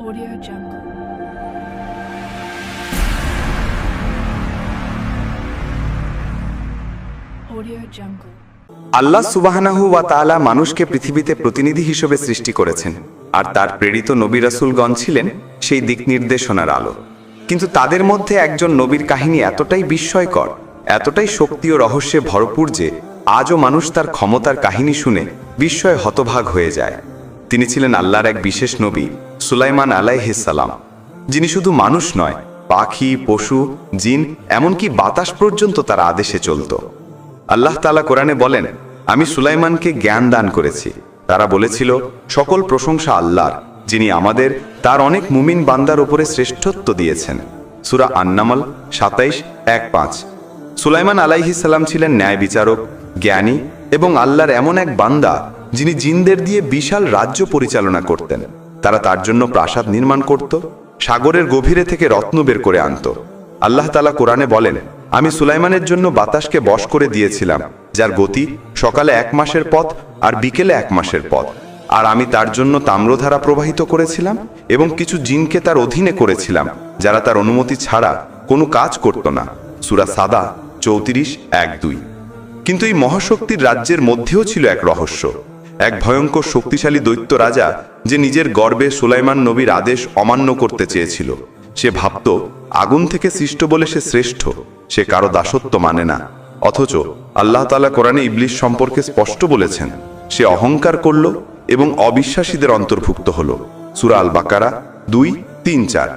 Audio Jungle. Audio Jungle. আল্লাহ সুবহানাহু ওয়া তাআলা মানুষকে পৃথিবীতে প্রতিনিধি হিসেবে সৃষ্টি করেছেন, আর তার প্রেরিত নবী রাসূলগণ ছিলেন সেই দিক নির্দেশনার আলো। কিন্তু তাদের মধ্যে একজন নবীর কাহিনী এতটাই বিস্ময়কর, এতটাই শক্তি ও রহস্যে ভরপুর যে আজও মানুষ তার ক্ষমতার কাহিনী শুনে বিস্ময়ে হতভাগ হয়ে যায়। তিনি ছিলেন আল্লাহর এক বিশেষ নবী সুলাইমান আলাইহিস সালাম, যিনি শুধু মানুষ নয়, পাখি, পশু, জিন, এমনকি বাতাস পর্যন্ত তার আদেশে চলত। আল্লাহ তাআলা কোরআনে বলেন, আমি সুলাইমানকে জ্ঞান দান করেছি। তারা বলেছিল, সকল প্রশংসা আল্লাহর, যিনি আমাদের তার অনেক মুমিন বান্দার উপরে শ্রেষ্ঠত্ব দিয়েছেন। সূরা আন-নামল 27:1-5। সুলাইমান আলাইহিস সালাম ছিলেন ন্যায় বিচারক, জ্ঞানী এবং আল্লাহর এমন এক বান্দা যিনি জিনদের দিয়ে বিশাল রাজ্য পরিচালনা করতেন। তারা তার জন্য প্রাসাদ নির্মাণ করত, সাগরের গভীরে থেকে রত্ন বের করে আনত। আল্লাহ তাআলা কোরআনে বলেন, আমি সুলাইমানের জন্য বাতাসকে বশ করে দিয়েছিলাম, যার গতি সকালে 1 মাসের পথ আর বিকেলে 1 মাসের পথ। আর আমি তার জন্য তাম্রধারা প্রবাহিত করেছিলাম এবং কিছু জিনকে তার অধীনে করেছিলাম, যারা তার অনুমতি ছাড়া কোনো কাজ করত না। সূরা সাদা 34:1-2। কিন্তু এই মহাশক্তির রাজ্যের মধ্যেও ছিল এক রহস্য, এক ভয়ঙ্কর শক্তিশালী দৈত্য রাজা যে নিজের গর্বে সুলাইমান নবীর আদেশ অমান্য করতে চেয়েছিল। সে ভাবত আগুন থেকে সৃষ্ট বলে সে শ্রেষ্ঠ, সে কারো দাসত্ব মানে না। অথচ আল্লাহ তাআলা কোরআনে ইবলিস সম্পর্কে স্পষ্ট বলেছেন, সে অহংকার করল এবং অবিশ্বাসীদের অন্তর্ভুক্ত হল। সূরা আল বাকারা 2-3-4।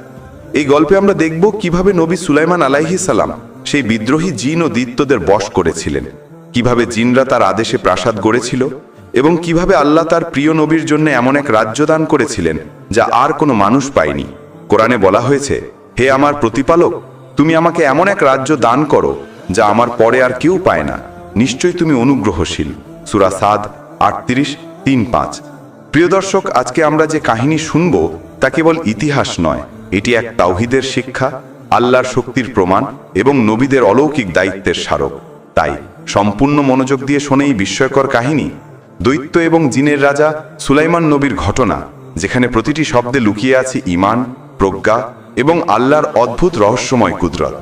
এই গল্পে আমরা দেখব কিভাবে নবী সুলাইমান আলাইহিস সালাম সেই বিদ্রোহী জিন ও দৈত্যদের বশ করেছিলেন, কিভাবে জিনরা তার আদেশে প্রাসাদ গড়েছিল এবং কিভাবে আল্লাহ তার প্রিয় নবীর জন্য এমন এক রাজ্য দান করেছিলেন যা আর কোনো মানুষ পায়নি। কোরআনে বলা হয়েছে, হে আমার প্রতিপালক, তুমি আমাকে এমন এক রাজ্য দান করো যা আমার পরে আর কেউ পায় না, নিশ্চয়ই তুমি অনুগ্রহশীল। সূরা সাদ 38:3-5। প্রিয় দর্শক, আজকে আমরা যে কাহিনী শুনব তা কেবল ইতিহাস নয়, এটি এক তাওহীদের শিক্ষা, আল্লাহর শক্তির প্রমাণ এবং নবীদের অলৌকিক দায়িত্বের স্মারক। তাই সম্পূর্ণ মনোযোগ দিয়ে শোনে এই বিস্ময়কর কাহিনী, দৈত্য এবং জিনের রাজা সুলাইমান নবীর ঘটনা, যেখানে প্রতিটি শব্দে লুকিয়ে আছে ঈমান, প্রজ্ঞা এবং আল্লাহর অদ্ভুত রহস্যময় কুদরত।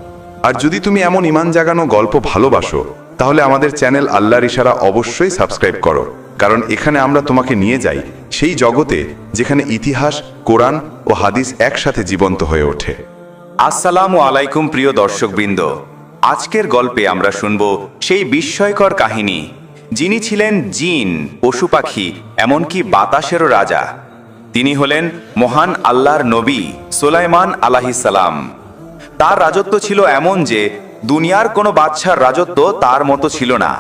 আর যদি তুমি এমন ঈমান জাগানো গল্প ভালোবাসো, তাহলে আমাদের চ্যানেল আল্লাহর ইশারা অবশ্যই সাবস্ক্রাইব করো, কারণ এখানে আমরা তোমাকে নিয়ে যাই সেই জগতে যেখানে ইতিহাস, কোরআন ও হাদিস একসাথে জীবন্ত হয়ে ওঠে। আসসালামু আলাইকুম প্রিয় দর্শকবৃন্দ, আজকের গল্পে আমরা শুনব সেই বিস্ময়কর কাহিনী, যিনি ছিলেন জিন, পশু পাখি, এমনকি বাতাসেরও রাজা। তিনি হলেন মহান আল্লাহর নবী সুলাইমান আলাইহিস সালাম। তার রাজত্ব ছিল এমন যে দুনিয়ার কোনো বাদশার রাজত্ব তার মতো ছিল না।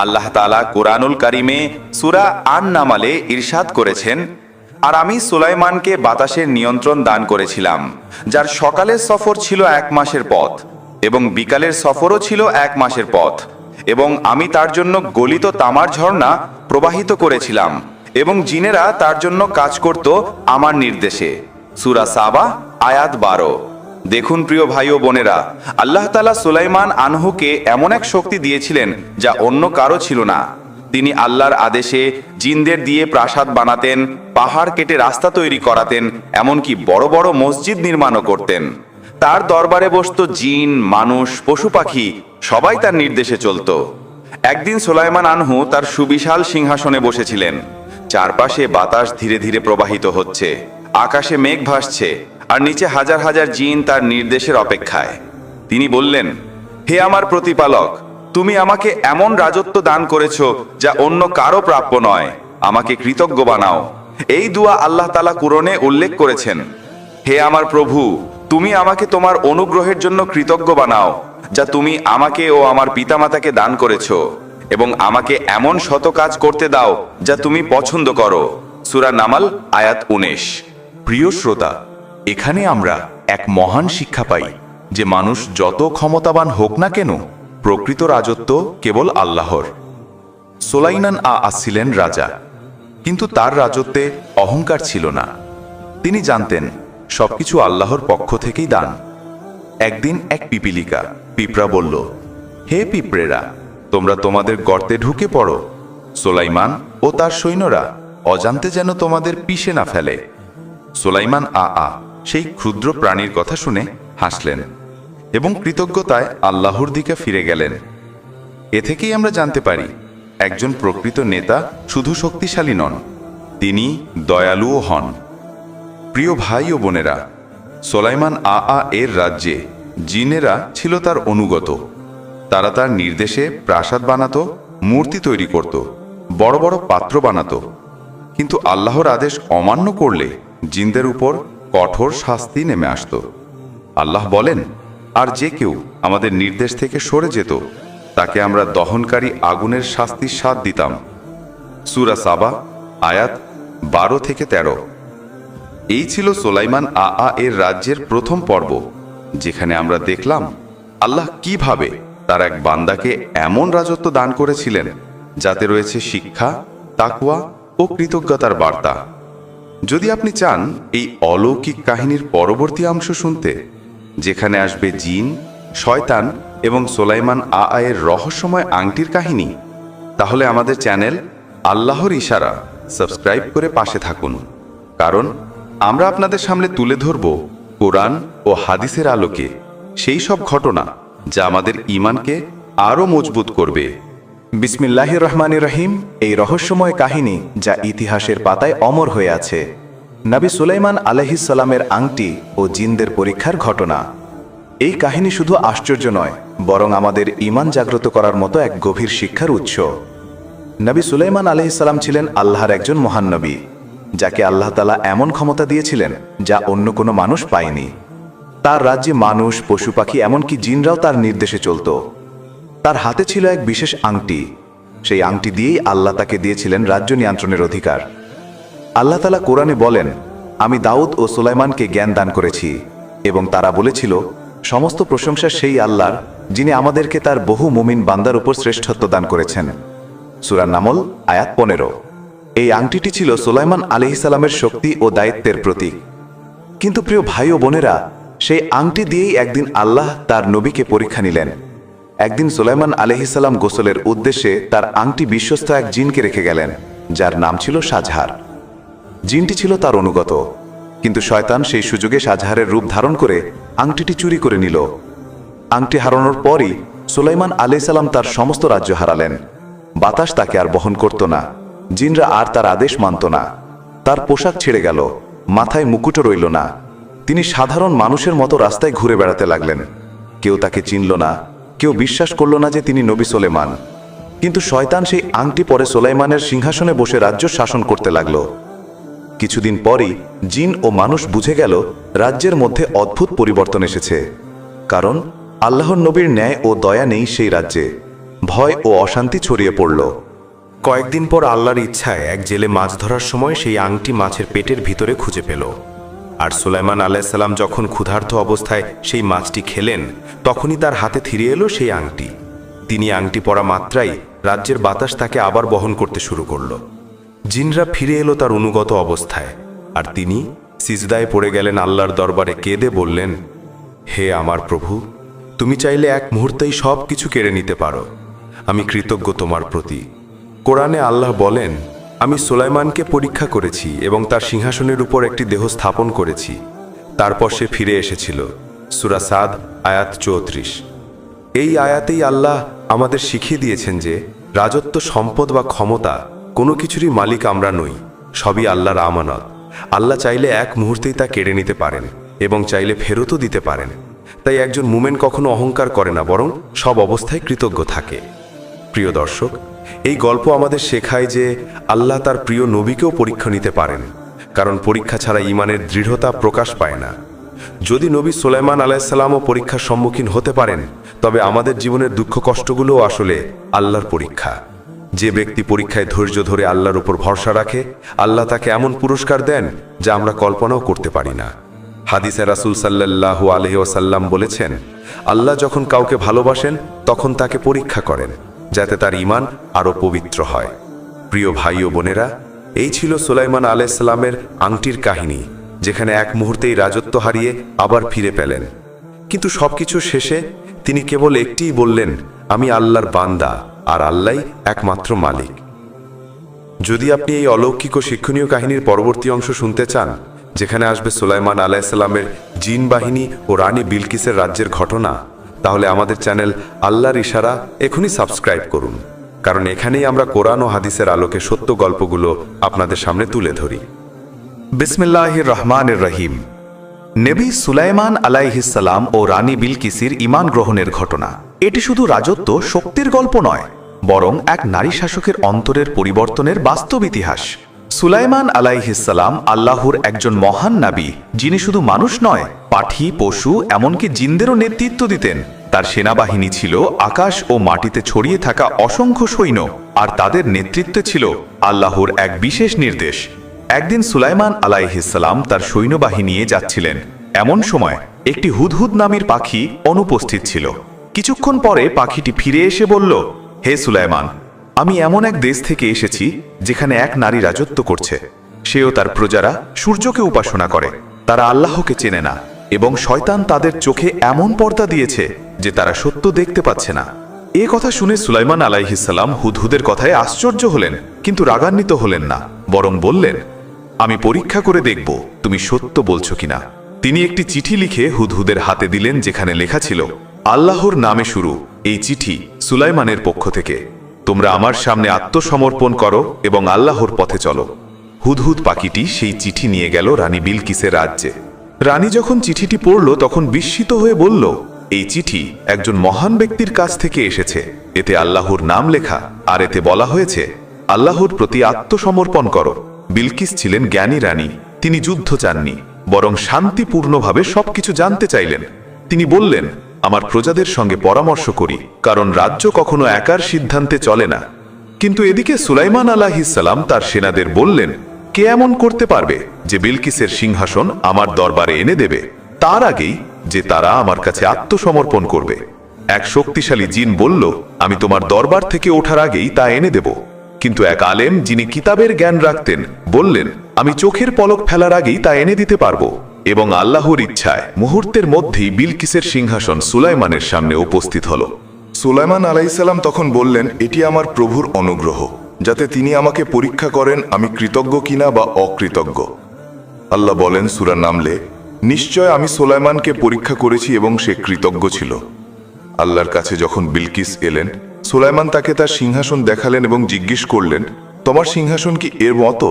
আল্লাহ তাআলা কুরআনুল কারিমে সূরা আন-নামলে ইরশাদ করেছেন, আর আমি সুলাইমানকে বাতাসের নিয়ন্ত্রণ দান করেছিলাম, যার সকালের সফর ছিল 1 মাসের পথ এবং বিকালের সফরও ছিল 1 মাসের পথ, এবং আমি তার জন্য গলিত তামার ঝর্ণা প্রবাহিত করেছিলাম এবং জিনেরা তার জন্য কাজ করত আমার নির্দেশে। সূরা সাবা আয়াত 12। দেখুন প্রিয় ভাই ও বোনেরা, আল্লাহ তাআলা সুলাইমান আনহুকে এমন এক শক্তি দিয়েছিলেন যা অন্য কারো ছিল না। তিনি আল্লাহর আদেশে জিনদের দিয়ে প্রাসাদ বানাতেন, পাহাড় কেটে রাস্তা তৈরি করাতেন, এমনকি বড় বড় মসজিদ নির্মাণও করতেন। তার দরবারে বসত জিন, মানুষ, পশু পাখি, সবাই তার নির্দেশে চলত। একদিন সুলাইমান আনহু তার সুবিশাল সিংহাসনে বসেছিলেন। চারপাশে বাতাস ধীরে ধীরে প্রবাহিত হচ্ছে, আকাশে মেঘ ভাসছে, আর নিচে হাজার হাজার জিন তার নির্দেশের অপেক্ষায়। তিনি বললেন, হে আমার প্রতিপালক, তুমি আমাকে এমন রাজত্ব দান করেছ যা অন্য কারো প্রাপ্য নয়, আমাকে কৃতজ্ঞ বানাও। এই দুয়া আল্লাহ তাআলা কুরআনে উল্লেখ করেছেন। হে আমার প্রভু, তুমি আমাকে তোমার অনুগ্রহের জন্য কৃতজ্ঞ বানাও যা তুমি আমাকে ও আমার পিতামাতাকে দান করেছ, এবং আমাকে এমন শত কাজ করতে দাও যা তুমি পছন্দ করো। সূরা নামল আয়াত 19। প্রিয় শ্রোতা, এখানে আমরা এক মহান শিক্ষা পাই যে মানুষ যত ক্ষমতাবান হোক না কেন, প্রকৃত রাজত্ব কেবল আল্লাহর। সুলাইমান ছিলেন রাজা, কিন্তু তার রাজত্বে অহংকার ছিল না। তিনি জানতেন সবকিছু আল্লাহর পক্ষ থেকেই দান। একদিন এক পিঁপড়া বলল, হে পিঁপড়েরা, তোমরা তোমাদের গর্তে ঢুকে পড়ো, সুলাইমান ও তার সৈন্যরা অজান্তে যেন তোমাদের পিষে না ফেলে। সোলাইমান সেই ক্ষুদ্র প্রাণীর কথা শুনে হাসলেন এবং কৃতজ্ঞতায় আল্লাহর দিকে ফিরে গেলেন। এ থেকেই আমরা জানতে পারি, একজন প্রকৃত নেতা শুধু শক্তিশালী নন, তিনি দয়ালুও হন। প্রিয় ভাই ও বোনেরা, সোলাইমান এর রাজ্যে জিনেরা ছিল তার অনুগত। তারা তার নির্দেশে প্রাসাদ বানাতো, মূর্তি তৈরি করত, বড় বড় পাত্র বানাতো। কিন্তু আল্লাহর আদেশ অমান্য করলে জিনদের উপর কঠোর শাস্তি নেমে আসত। আল্লাহ বলেন, আর যে কেউ আমাদের নির্দেশ থেকে সরে যেত তাকে আমরা দহনকারী আগুনের শাস্তির স্বাদ দিতাম। সূরা সাবা আয়াত 12 থেকে 13। এই ছিল সোলাইমান এর রাজ্যের প্রথম পর্ব, যেখানে আমরা দেখলাম আল্লাহ কিভাবে তার এক বান্দাকে এমন রাজত্ব দান করেছিলেন যাতে রয়েছে শিক্ষা, তাকওয়া ও কৃতজ্ঞতার বার্তা। যদি আপনি চান এই অলৌকিক কাহিনীর পরবর্তী অংশ শুনতে, যেখানে আসবে জিন, শয়তান এবং সোলাইমান এর রহস্যময় আংটির কাহিনী, তাহলে আমাদের চ্যানেল আল্লাহর ইশারা সাবস্ক্রাইব করে পাশে থাকুন। কারণ আমরা আপনাদের সামনে তুলে ধরব কোরআন ও হাদিসের আলোকে সেই সব ঘটনা যা আমাদের ঈমানকে আরও মজবুত করবে। বিসমিল্লাহির রহমানির রহিম। এই রহস্যময় কাহিনী যা ইতিহাসের পাতায় অমর হয়ে আছে, নবী সুলাইমান আলাইহিস সালামের আংটি ও জিনদের পরীক্ষার ঘটনা। এই কাহিনী শুধু আশ্চর্য নয়, বরং আমাদের ঈমান জাগ্রত করার মতো এক গভীর শিক্ষার উৎস। নবী সুলাইমান আলাইহিস সালাম ছিলেন আল্লাহর একজন মহান নবী, যাকে আল্লাহ তাআলা এমন ক্ষমতা দিয়েছিলেন যা অন্য কোনো মানুষ পায়নি। তার রাজ্যে মানুষ, পশু পাখি, এমনকি জিনরাও তার নির্দেশে চলত। তার হাতে ছিল এক বিশেষ আংটি। সেই আংটি দিয়েই আল্লাহ তাকে দিয়েছিলেন রাজ্য নিয়ন্ত্রণের অধিকার। আল্লাহ তাআলা কোরআনে বলেন, আমি দাউদ ও সুলাইমানকে জ্ঞান দান করেছি, এবং তারা বলেছিল, সমস্ত প্রশংসা সেই আল্লাহর, যিনি আমাদেরকে তার বহু মুমিন বান্দার উপর শ্রেষ্ঠত্ব দান করেছেন। সূরা নামল আয়াত 15। এই আংটিটি ছিল সুলাইমান আলাইহিস সালামের শক্তি ও দায়িত্বের প্রতীক। কিন্তু প্রিয় ভাই ও বোনেরা, সেই আংটি দিয়েই একদিন আল্লাহ তার নবীকে পরীক্ষা নিলেন। একদিন সুলাইমান আলাইহিস সালাম গোসলের উদ্দেশ্যে তার আংটি বিশ্বস্ত এক জিনকে রেখে গেলেন, যার নাম ছিল সাজহার। জিনটি ছিল তার অনুগত, কিন্তু শয়তান সেই সুযোগে সাজহারের রূপ ধারণ করে আংটিটি চুরি করে নিল। আংটি হারানোর পরই সুলাইমান আলাইহিস সালাম তার সমস্ত রাজ্য হারালেন। বাতাস তাকে আর বহন করত না, জিনরা আর তার আদেশ মানত না। তার পোশাক ছিঁড়ে গেল, মাথায় মুকুটও রইল না। তিনি সাধারণ মানুষের মতো রাস্তায় ঘুরে বেড়াতে লাগলেন। কেউ তাকে চিনল না, কেউ বিশ্বাস করল না যে তিনি নবী সুলাইমান। কিন্তু শয়তান সেই আংটি পরে সুলাইমানের সিংহাসনে বসে রাজ্য শাসন করতে লাগল। কিছুদিন পরই জিন ও মানুষ বুঝে গেল রাজ্যের মধ্যে অদ্ভুত পরিবর্তন এসেছে, কারণ আল্লাহর নবীর ন্যায় ও দয়া নেই সেই রাজ্যে। ভয় ও অশান্তি ছড়িয়ে পড়ল। কয়েকদিন পর আল্লাহর ইচ্ছায় এক জেলে মাছ ধরার সময় সেই আংটি মাছের পেটের ভিতরে খুঁজে পেল। আর সুলাইমান আলাইহিস সালাম যখন ক্ষুধার্ত অবস্থায় সেই মাছটি খেলেন, তখনই তার হাতে ফিরে এলো সেই আংটি। তিনি আংটি পরা মাত্রাই রাজ্যের বাতাস তাকে আবার বহন করতে শুরু করল। জিনরা ফিরে এলো তার অনুগত অবস্থায়, আর তিনি সিজদায় পড়ে গেলেন আল্লাহর দরবারে, কেঁদে বললেন, হে আমার প্রভু, তুমি চাইলে এক মুহূর্তেই সব কিছু কেড়ে নিতে পারো। আমি কৃতজ্ঞ তোমার প্রতি। কোরআনে আল্লাহ বলেন, আমি সুলাইমানকে পরীক্ষা করেছি এবং তার সিংহাসনের উপর একটি দেহ স্থাপন করেছি, তারপর সে ফিরে এসেছিল। সূরা সাদ আয়াত 34। এই আয়াতেই আল্লাহ আমাদের শিখিয়ে দিয়েছেন যে রাজত্ব, সম্পদ বা ক্ষমতা কোনো কিছুরই মালিক আমরা নই, সবই আল্লাহর আমানত। আল্লাহ চাইলে এক মুহূর্তেই তা কেড়ে নিতে পারেন এবং চাইলে ফেরতও দিতে পারেন। তাই একজন মুমিন কখনো অহংকার করে না, বরং সব অবস্থায় কৃতজ্ঞ থাকে। প্রিয় দর্শক, এই গল্প আমাদের শেখায় যে আল্লাহ তার প্রিয় নবীকেও পরীক্ষা নিতে পারেন, কারণ পরীক্ষা ছাড়া ঈমানের দৃঢ়তা প্রকাশ পায় না। যদি নবী সুলাইমান আলাইহিস সালামও পরীক্ষার সম্মুখীন হতে পারেন, তবে আমাদের জীবনের দুঃখ কষ্টগুলোও আসলে আল্লাহর পরীক্ষা। যে ব্যক্তি পরীক্ষায় ধৈর্য ধরে আল্লাহর উপর ভরসা রাখে, আল্লাহ তাকে এমন পুরস্কার দেন যা আমরা কল্পনাও করতে পারি না। হাদিসে রাসূল সাল্লাল্লাহু আলাইহি ওয়াসাল্লাম বলেছেন, আল্লাহ যখন কাউকে ভালোবাসেন তখন তাকে পরীক্ষা করেন, যাতে তার ঈমান আরও পবিত্র হয়। প্রিয় ভাই ও বোনেরা, এই ছিল সুলাইমান আলাইহিস সালামের আংটির কাহিনী, যেখানে এক মুহূর্তেই রাজত্ব হারিয়ে আবার ফিরে পেলেন। কিন্তু সবকিছু শেষে তিনি কেবল একটিই বললেন, আমি আল্লাহর বান্দা, আর আল্লাহই একমাত্র মালিক। যদি আপনি এই অলৌকিক ও শিক্ষণীয় কাহিনীর পরবর্তী অংশ শুনতে চান, যেখানে আসবে সুলাইমান আলাইসাল্লামের জিন বাহিনী ও রানী বিলকিসের রাজ্যের ঘটনা, তাহলে আমাদের চ্যানেল আল্লাহর ইশারা এখনই সাবস্ক্রাইব করুন, কারণ এখানেই আমরা কোরআন ও হাদিসের আলোকে সত্য গল্পগুলো আপনাদের সামনে তুলে ধরি। বিসমিল্লাহির রহমানির রহিম। নবী সুলাইমান আলাইহিসসালাম ও রানী বিলকিসের ঈমান গ্রহণের ঘটনা। এটি শুধু রাজত্ব শক্তির গল্প নয়, বরং এক নারী শাসকের অন্তরের পরিবর্তনের বাস্তব ইতিহাস। সুলাইমান আলাইহিসসালাম আল্লাহর একজন মহান নবী, যিনি শুধু মানুষ নয়, পাখি, পশু, এমনকি জিনদেরও নেতৃত্ব দিতেন। তার সেনাবাহিনী ছিল আকাশ ও মাটিতে ছড়িয়ে থাকা অসংখ্য সৈন্য, আর তাদের নেতৃত্বে ছিল আল্লাহর এক বিশেষ নির্দেশ। একদিন সুলাইমান আলাইহিসসালাম তার সৈন্যবাহিনী নিয়ে যাচ্ছিলেন। এমন সময় একটি হুদহুদ নামের পাখি অনুপস্থিত ছিল। কিছুক্ষণ পরে পাখিটি ফিরে এসে বলল, হে সুলাইমান, আমি এমন এক দেশ থেকে এসেছি যেখানে এক নারী রাজত্ব করছে। সেও তার প্রজারা সূর্যকে উপাসনা করে, তারা আল্লাহকে চেনে না, এবং শয়তান তাদের চোখে এমন পর্দা দিয়েছে যে তারা সত্য দেখতে পাচ্ছে না। এ কথা শুনে সুলাইমান আলাইহিসসালাম হুদহুদের কথায় আশ্চর্য হলেন, কিন্তু রাগান্বিত হলেন না, বরং বললেন, আমি পরীক্ষা করে দেখব তুমি সত্য বলছো কিনা। তিনি একটি চিঠি লিখে হুদহুদের হাতে দিলেন, যেখানে লেখা ছিল, আল্লাহর নামে শুরু, এই চিঠি সুলাইমানের পক্ষ থেকে। তোমরা আমার সামনে আত্মসমর্পণ করো এবং আল্লাহর পথে চলো। হুদহুদ পাখিটি সেই চিঠি নিয়ে গেল রানী বিলকিসের রাজ্যে। রানী যখন চিঠিটি পড়ল তখন বিস্মিত হয়ে বলল, এই চিঠি একজন মহান ব্যক্তির কাছ থেকে এসেছে। এতে আল্লাহর নাম লেখা, আর এতে বলা হয়েছে আল্লাহর প্রতি আত্মসমর্পণ করো। বিলকিস ছিলেন জ্ঞানী রানী। তিনি যুদ্ধ চাননি, বরং শান্তিপূর্ণভাবে সবকিছু জানতে চাইলেন। তিনি বললেন, আমার প্রজাদের সঙ্গে পরামর্শ করি, কারণ রাজ্য কখনো একার সিদ্ধান্তে চলে না। কিন্তু এদিকে সুলাইমান আলাইহিসসালাম তার সেনাদের বললেন, কে এমন করতে পারবে যে বিলকিসের সিংহাসন আমার দরবারে এনে দেবে, তার আগেই যে তারা আমার কাছে আত্মসমর্পণ করবে। এক শক্তিশালী জিন বলল, আমি তোমার দরবার থেকে ওঠার আগেই তা এনে দেব। কিন্তু এক আলেম, যিনি কিতাবের জ্ঞান রাখতেন, বললেন, আমি চোখের পলক ফেলার আগেই তা এনে দিতে পারবো। এবং আল্লাহর ইচ্ছায় মুহূর্তের মধ্যেই বিলকিসের সিংহাসন সুলাইমানের সামনে উপস্থিত হলো। সুলাইমান আলাইসাল্লাম তখন বললেন, এটি আমার প্রভুর অনুগ্রহ, যাতে তিনি আমাকে পরীক্ষা করেন আমি কৃতজ্ঞ কিনা বা অকৃতজ্ঞ। আল্লাহ বলেন সূরা নামলে, নিশ্চয় আমি সুলাইমানকে পরীক্ষা করেছি এবং সে কৃতজ্ঞ ছিল। আল্লাহর কাছে যখন বিলকিস এলেন, সুলাইমান তাকে তার সিংহাসন দেখালেন এবং জিজ্ঞেস করলেন, তোমার সিংহাসন কি এর মতো?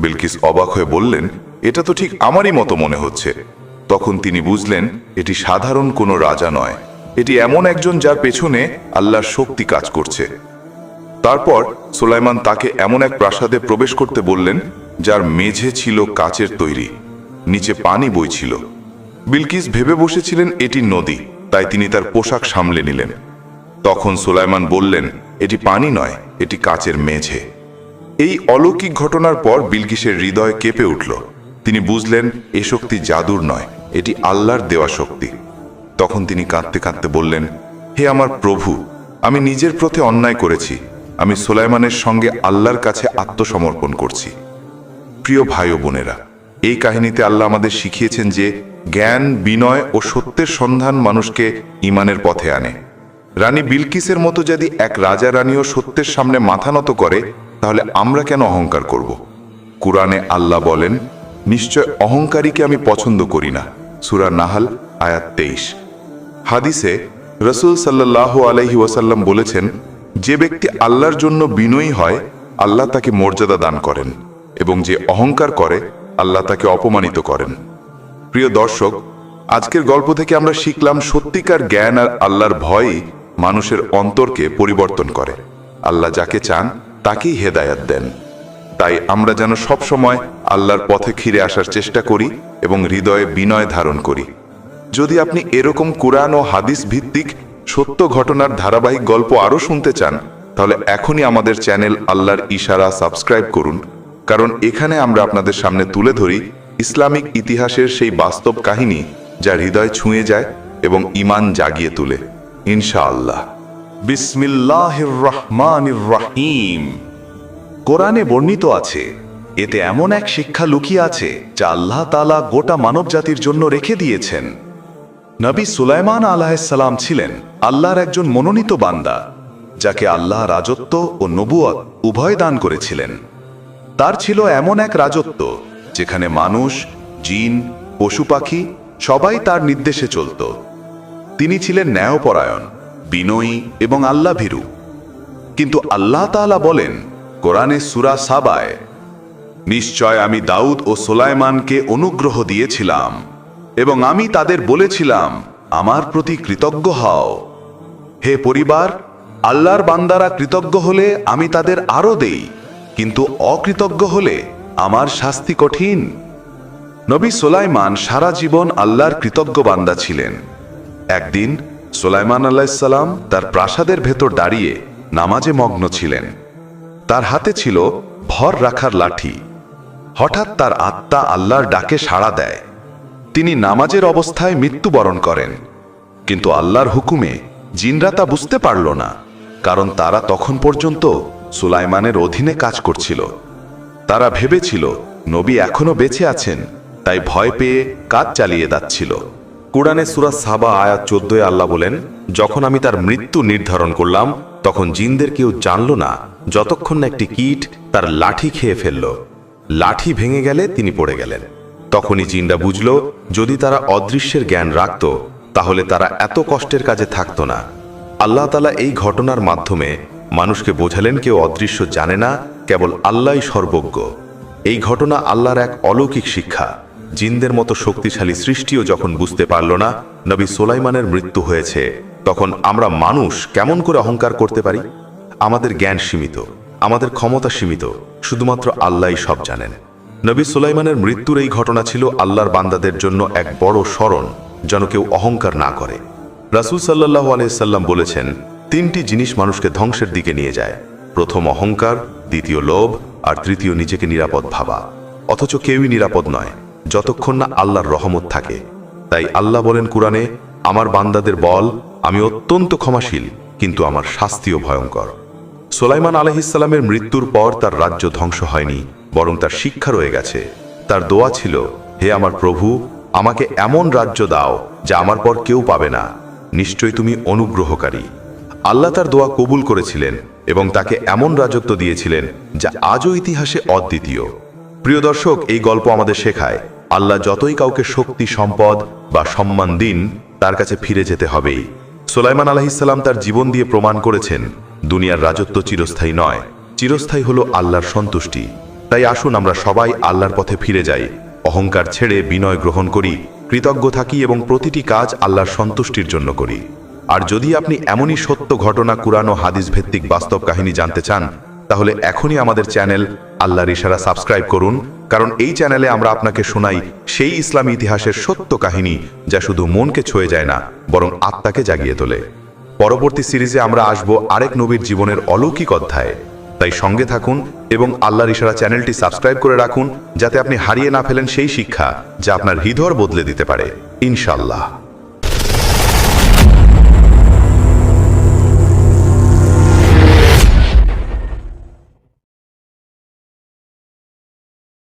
বিলকিস অবাক হয়ে বললেন, এটা তো ঠিক আমারই মতো মনে হচ্ছে। তখন তিনি বুঝলেন এটি সাধারণ কোনো রাজা নয়, এটি এমন একজন যার পেছনে আল্লাহর শক্তি কাজ করছে। তারপর সুলাইমান তাকে এমন এক প্রাসাদে প্রবেশ করতে বললেন, যার মেঝে ছিল কাচের তৈরি, নিচে পানি বইছিল। বিলকিস ভেবে বসেছিলেন এটি নদী, তাই তিনি তার পোশাক সামলে নিলেন। তখন সুলাইমান বললেন, এটি পানি নয়, এটি কাচের মেঝে। এই অলৌকিক ঘটনার পর বিলকিসের হৃদয় কেঁপে উঠল। তিনি বুঝলেন এ শক্তি জাদুর নয়, এটি আল্লাহর দেওয়া শক্তি। তখন তিনি কাঁদতে কাঁদতে বললেন, হে আমার প্রভু, আমি নিজের প্রতি অন্যায় করেছি। আমি সুলাইমানের সঙ্গে আল্লাহর কাছে আত্মসমর্পণ করছি। প্রিয় ভাই ও বোনেরা, এই কাহিনীতে আল্লাহ আমাদের শিখিয়েছেন যে জ্ঞান, বিনয় ও সত্যের সন্ধান মানুষকে ঈমানের পথে আনে। রানী বিলকিসের মতো যদি এক রাজা রানীও সত্যের সামনে মাথা নত করে, তাহলে আমরা কেন অহংকার করব? কুরআনে আল্লাহ বলেন, নিশ্চয় অহংকারীকে আমি পছন্দ করি না। সূরা নাহল আয়াত 23। হাদিসে রাসূল সাল্লাল্লাহু আলাইহি ওয়াসাল্লাম বলেছেন, যে ব্যক্তি আল্লাহর জন্য বিনয়ী হয়, আল্লাহ তাকে মর্যাদা দান করেন, এবং যে অহংকার করে, আল্লাহ তাকে অপমানিত করেন। প্রিয় দর্শক, আজকের গল্প থেকে আমরা শিখলাম সত্যিকার জ্ঞান আর আল্লাহর ভয়ই মানুষের অন্তরকে পরিবর্তন করে। আল্লাহ যাকে চান তাকেই হেদায়াত দেন। তাই আমরা যেন সব সময় আল্লাহর পথে ফিরে আসার চেষ্টা করি এবং হৃদয়ে বিনয় ধারণ করি। যদি আপনি এরকম কুরআন ও হাদিস ভিত্তিক সত্য ঘটনার ধারাবাহিক গল্প আরও শুনতে চান, তাহলে এখনই আমাদের চ্যানেল আল্লাহর ইশারা সাবস্ক্রাইব করুন, কারণ এখানে আমরা আপনাদের সামনে তুলে ধরি ইসলামিক ইতিহাসের সেই বাস্তব কাহিনী যা হৃদয় ছুঁয়ে যায় এবং ঈমান জাগিয়ে তোলে, ইনশাআল্লাহ। বিসমিল্লাহির রহমানির রহিম। কোরআনে বর্ণিত আছে, এতে এমন এক শিক্ষা লুকিয়ে আছে যা আল্লাহ তাআলা গোটা মানবজাতির জন্য রেখে দিয়েছেন। নবী সুলাইমান আলাইহিসসালাম ছিলেন আল্লাহর একজন মনোনীত বান্দা, যাকে আল্লাহ রাজত্ব ও নবুয়ত উভয় দান করেছিলেন। তার ছিল এমন এক রাজত্ব যেখানে মানুষ, জিন পশু পাখি সবাই তার নির্দেশে চলত। তিনি ছিলেন ন্যায়পরায়ণ, বিনয়ী এবং আল্লাহ ভীরু। কিন্তু আল্লাহ তাআলা বলেন কোরআনে সূরা সাবায়, নিশ্চয় আমি দাউদ ও সুলাইমানকে অনুগ্রহ দিয়েছিলাম এবং আমি তাদের বলেছিলাম আমার প্রতি কৃতজ্ঞ হও। হে পরিবার, আল্লাহর বান্দারা কৃতজ্ঞ হলে আমি তাদের আরো দেই, কিন্তু অকৃতজ্ঞ হলে আমার শাস্তি কঠিন। নবী সুলাইমান সারা জীবন আল্লাহর কৃতজ্ঞ বান্দা ছিলেন। একদিন সুলাইমান আলাইহিস সালাম তার প্রাসাদের ভেতর দাঁড়িয়ে নামাজে মগ্ন ছিলেন। তার হাতে ছিল ভর রাখার লাঠি। হঠাৎ তার আত্মা আল্লাহর ডাকে সাড়া দেয়। তিনি নামাজের অবস্থায় মৃত্যুবরণ করেন, কিন্তু আল্লাহর হুকুমে জিনরা তা বুঝতে পারল না, কারণ তারা তখন পর্যন্ত সুলাইমানের অধীনে কাজ করছিল। তারা ভেবেছিল নবী এখনো বেঁচে আছেন, তাই ভয় পেয়ে কাজ চালিয়ে যাচ্ছিল। কুরআনে সূরা সাবা আয়াত 14 আল্লাহ বলেন, যখন আমি তার মৃত্যু নির্ধারণ করলাম তখন জিনদের কেউ জানল না, যতক্ষণ না একটি কীট তার লাঠি খেয়ে ফেলল। লাঠি ভেঙে গেলে তিনি পড়ে গেলেন। তখনই জিনরা বুঝল, যদি তারা অদৃশ্যের জ্ঞান রাখত তাহলে তারা এত কষ্টের কাজে থাকত না। আল্লাহ তাআলা এই ঘটনার মাধ্যমে মানুষকে বোঝালেন কেউ অদৃশ্য জানে না, কেবল আল্লাহই সর্বজ্ঞ। এই ঘটনা আল্লাহর এক অলৌকিক শিক্ষা। জিনদের মতো শক্তিশালী সৃষ্টিও যখন বুঝতে পারল না নবী সুলাইমানের মৃত্যু হয়েছে, তখন আমরা মানুষ কেমন করে অহংকার করতে পারি? আমাদের জ্ঞান সীমিত, আমাদের ক্ষমতা সীমিত, শুধুমাত্র আল্লাহই সব জানেন। নবী সুলাইমানের মৃত্যুর এই ঘটনা ছিল আল্লাহর বান্দাদের জন্য এক বড় স্মরণ, যেন কেউ অহংকার না করে। রাসূল সাল্লাল্লাহু আলাইহি সাল্লাম বলেছেন, তিনটি জিনিস মানুষকে ধ্বংসের দিকে নিয়ে যায়। প্রথম অহংকার, দ্বিতীয় লোভ, আর তৃতীয় নিজেকে নিরাপদ ভাবা। অথচ কেউই নিরাপদ নয় যতক্ষণ না আল্লাহর রহমত থাকে। তাই আল্লাহ বলেন কুরআনে, আমার বান্দাদের বল, আমি অত্যন্ত ক্ষমাশীল, কিন্তু আমার শাস্তিও ভয়ঙ্কর। সুলাইমান আলাইহিস সালামের মৃত্যুর পর তার রাজ্য ধ্বংস হয়নি, বরং তার শিক্ষা রয়ে গেছে। তার দোয়া ছিল, হে আমার প্রভু, আমাকে এমন রাজ্য দাও যা আমার পর কেউ পাবে না, নিশ্চয়ই তুমি অনুগ্রহকারী। আল্লাহ তার দোয়া কবুল করেছিলেন এবং তাকে এমন রাজত্ব দিয়েছিলেন যা আজও ইতিহাসে অদ্বিতীয়। প্রিয় দর্শক, এই গল্প আমাদের শেখায়, আল্লাহ যতই কাউকে শক্তি, সম্পদ বা সম্মান দিন, তার কাছে ফিরে যেতে হবেই। সুলাইমান আলাইহিস সালাম তার জীবন দিয়ে প্রমাণ করেছেন, দুনিয়ার রাজত্ব চিরস্থায়ী নয়, চিরস্থায়ী হলো আল্লাহর সন্তুষ্টি। তাই আসুন আমরা সবাই আল্লাহর পথে ফিরে যাই, অহংকার ছেড়ে বিনয় গ্রহণ করি, কৃতজ্ঞ থাকি এবং প্রতিটি কাজ আল্লাহর সন্তুষ্টির জন্য করি। আর যদি আপনি এমনই সত্য ঘটনা, কুরআন ও হাদিস ভিত্তিক বাস্তব কাহিনী জানতে চান, তাহলে এখনই আমাদের চ্যানেল আল্লাহর ইশারা সাবস্ক্রাইব করুন, কারণ এই চ্যানেলে আমরা আপনাকে শোনাই সেই ইসলামী ইতিহাসের সত্য কাহিনী যা শুধু মনকে ছুঁয়ে যায় না, বরং আত্মাকে জাগিয়ে তোলে। পরবর্তী সিরিজে আমরা আসব আরেক নবীর জীবনের অলৌকিক অধ্যায়ে। তাই সঙ্গে থাকুন এবং আল্লাহর ইশারা চ্যানেলটি সাবস্ক্রাইব করে রাখুন, যাতে আপনি হারিয়ে না ফেলেন সেই শিক্ষা যা আপনার হৃদয় বদলে দিতে পারে, ইনশাআল্লাহ।